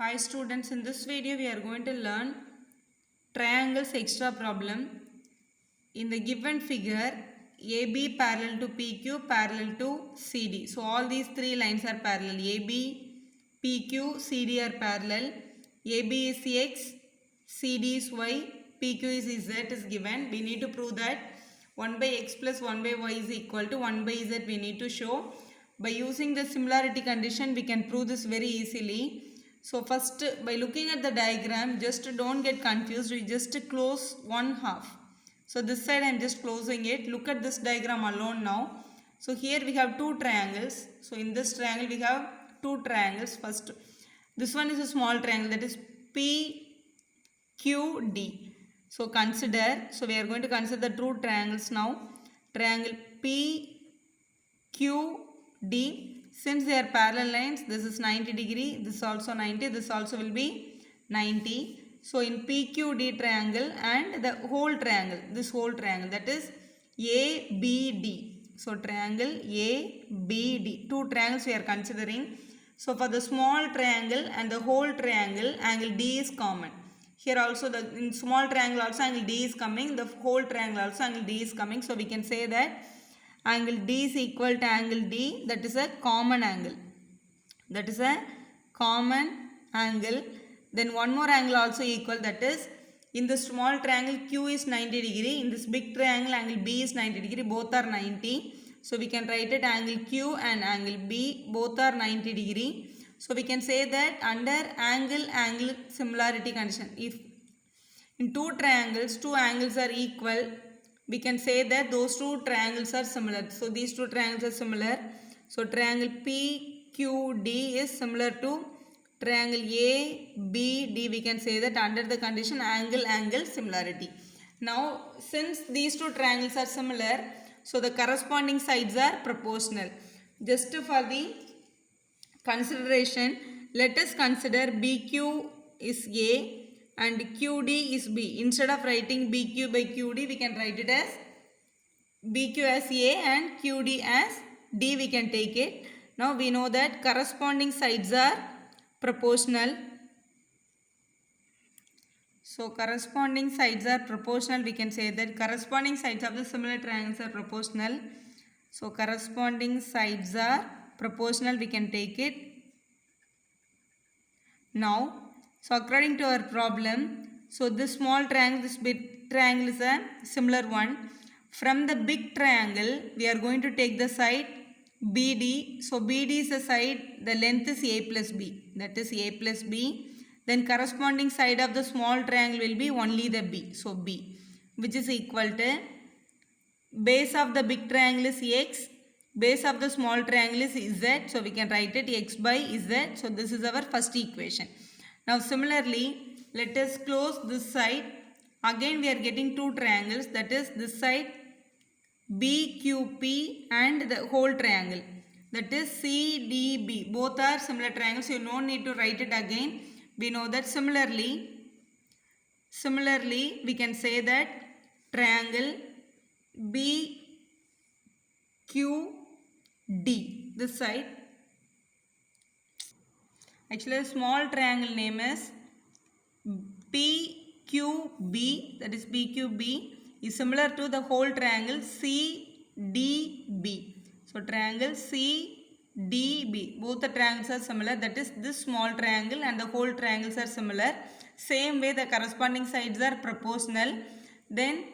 Hi students, in this video we are going to learn triangles extra problem. In the given figure, AB parallel to PQ parallel to CD. So all these three lines are parallel. AB, PQ, CD are parallel. AB is X, CD is Y, PQ is Z is given. We need to prove that 1 by X plus 1 by Y is equal to 1 by Z we need to show. By using the similarity condition we can prove this very easily. So first by looking at the diagram, just don't get confused, we just close one half. So this side I am just closing it. Look at this diagram alone now. So here we have two triangles. So in this triangle we have two triangles. First this one is a small triangle, that is PQD. So consider, so we are going to consider the two triangles now. Triangle PQD. Since they are parallel lines, this is 90 degree, this also 90, this also will be 90. So in PQD triangle and the whole triangle, this whole triangle, that is ABD. So triangle ABD, two triangles we are considering. So for the small triangle and the whole triangle, angle D is common. Here also the in small triangle also angle D is coming, the whole triangle also angle D is coming. So we can say that angle D is equal to angle D, that is a common angle. That is a common angle. Then one more angle also equal, that is in the small triangle Q is 90 degree, in this big triangle angle B is 90 degree, both are 90. So we can write it angle Q and angle B, both are 90 degree. So we can say that under angle similarity condition, if in two triangles, two angles are equal, we can say that those two triangles are similar. So these two triangles are similar. So triangle PQD is similar to triangle ABD. We can say that under the condition angle similarity. Now since these two triangles are similar, so the corresponding sides are proportional. Just for the consideration, let us consider BQ is A and QD is B. Instead of writing BQ by QD, we can write it as BQ as A and QD as D, we can take it. Now we know that corresponding sides are proportional. So corresponding sides are proportional, we can say that corresponding sides of the similar triangles are proportional. So corresponding sides are proportional, we can take it. Now, so according to our problem, so this small triangle, this big triangle is a similar one. From the big triangle, we are going to take the side BD. So BD is the side, the length is A plus B. That is A plus B. Then corresponding side of the small triangle will be only the B. So B, which is equal to base of the big triangle is X. Base of the small triangle is Z. So we can write it X by Z. So this is our first equation. Now similarly, let us close this side. Again we are getting two triangles, that is this side BQP and the whole triangle, that is CDB. Both are similar triangles. You no need to write it again. We know that similarly we can say that triangle BQD, this side. Actually, the small triangle name is PQB, that is PQB is similar to the whole triangle CDB. So triangle CDB, both the triangles are similar, that is this small triangle and the whole triangles are similar. Same way the corresponding sides are proportional. Then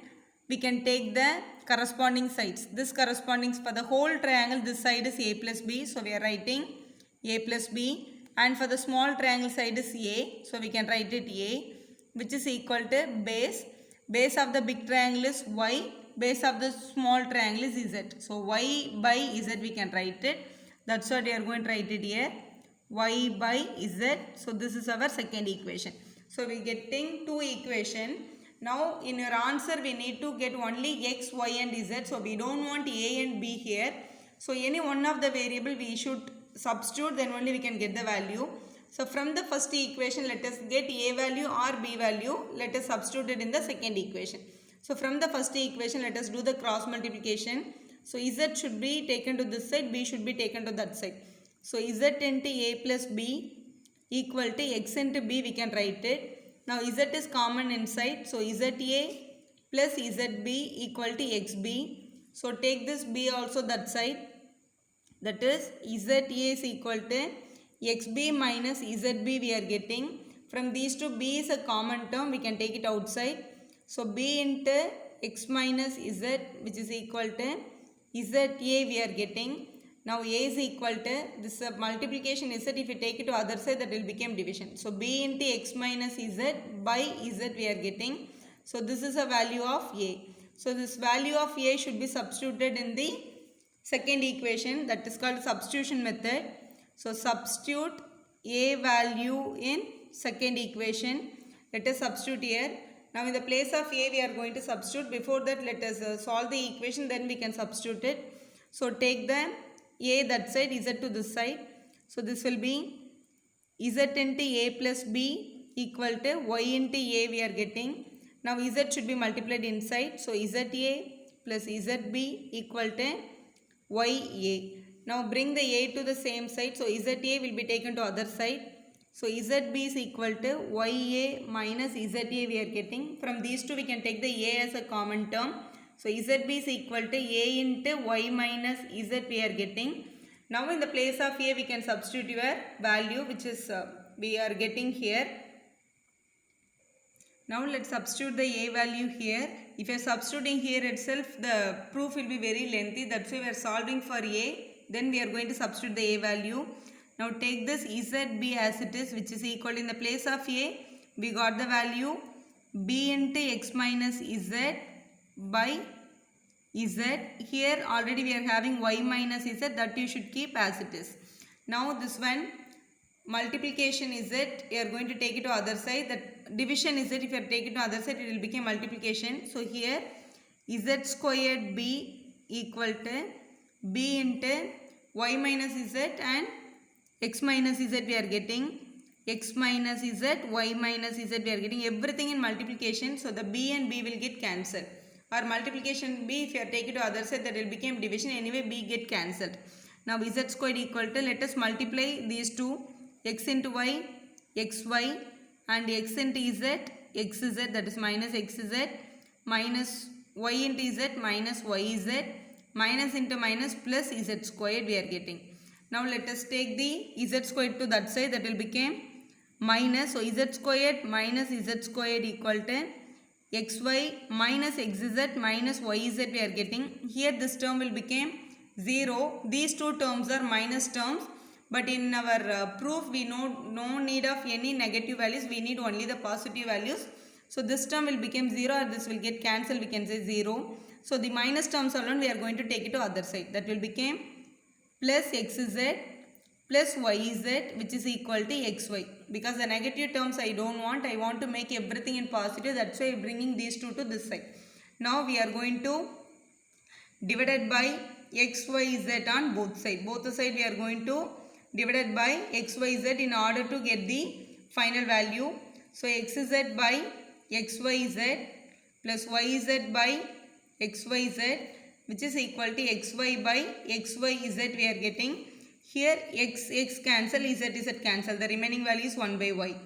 we can take the corresponding sides. This corresponding for the whole triangle, this side is A plus B. So we are writing A plus B. And for the small triangle side is A. So we can write it A, which is equal to base. Base of the big triangle is Y. Base of the small triangle is Z. So Y by Z we can write it. That's what we are going to write it here. Y by Z. So this is our second equation. So we are getting two equations. Now in your answer we need to get only X, Y and Z. So we don't want A and B here. So any one of the variable we should substitute, then only we can get the value. So from the first equation, let us get A value or B value. Let us substitute it in the second equation. So from the first equation, let us do the cross multiplication. So Z should be taken to this side, B should be taken to that side. So Z into A plus B equal to x into b, we can write it. Now z is common inside, so za plus zb equal to xb. So take this b also that side, that is za is equal to xb minus zb we are getting. From these two, b is a common term, we can take it outside. So b into x minus z, which is equal to za we are getting. Now a is equal to this multiplication z, if you take it to other side, that will become division. So b into x minus z by z we are getting. So this is a value of a. So this value of a should be substituted in the second equation, that is called substitution method. So substitute a value in second equation. Let us substitute here. Now in the place of a we are going to substitute. Before that, let us solve the equation, then we can substitute it. So take the a that side, z to this side. So this will be z into a plus b equal to y into a we are getting. Now z should be multiplied inside. So za plus zb equal to ya. Now bring the a to the same side. So za will be taken to other side. So zb is equal to ya minus za we are getting. From these two, we can take the a as a common term. So zb is equal to a into y minus z we are getting. Now in the place of a, we can substitute your value, which is we are getting here. Now let's substitute the a value here. If you are substituting here itself, the proof will be very lengthy. That's why we are solving for a. Then we are going to substitute the a value. Now take this zb as it is, which is equal, in the place of a, we got the value b into x minus z by z. Here already we are having y minus z, that you should keep as it is. Now this one multiplication z, you are going to take it to other side. That division z, if you take it to other side, it will become multiplication. So here z squared b equal to b into y minus z and x minus z we are getting. X minus z, y minus z we are getting, everything in multiplication. So the b and b will get cancelled. Or multiplication b, if you are taking it to other side, that will become division. Anyway, b get cancelled. Now z squared equal to, let us multiply these two, x into y, xy, and x into z, xz, that is minus xz, minus y into z, minus yz, minus into minus plus z squared we are getting. Now let us take the z squared to that side, that will become minus. So z squared minus z squared equal to xy minus xz minus yz we are getting. Here this term will become 0. These two terms are minus terms, but in our proof we no need of any negative values, we need only the positive values. So this term will become 0 or this will get cancelled, we can say 0. So the minus terms alone we are going to take it to other side, that will become plus xz plus yz, which is equal to xy. Because the negative terms I don't want, I want to make everything in positive, that's why I am bringing these two to this side. Now we are going to divide by xyz on both sides. Both the side we are going to divide by xyz in order to get the final value. So xz by xyz plus yz by xyz, which is equal to xy by xyz we are getting. Here x cancel, z cancel, the remaining value is 1 by y.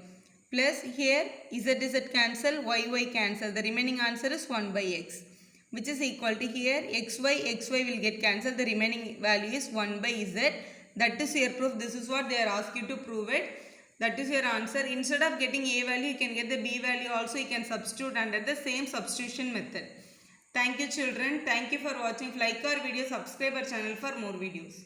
Plus here z cancel, y cancel, the remaining answer is 1 by x, which is equal to, here xy will get cancelled, the remaining value is 1 by z. That is your proof. This is what they are asking you to prove it. That is your answer. Instead of getting a value, you can get the b value also, you can substitute under the same substitution method. Thank you children. Thank you for watching. Like our video, subscribe our channel for more videos.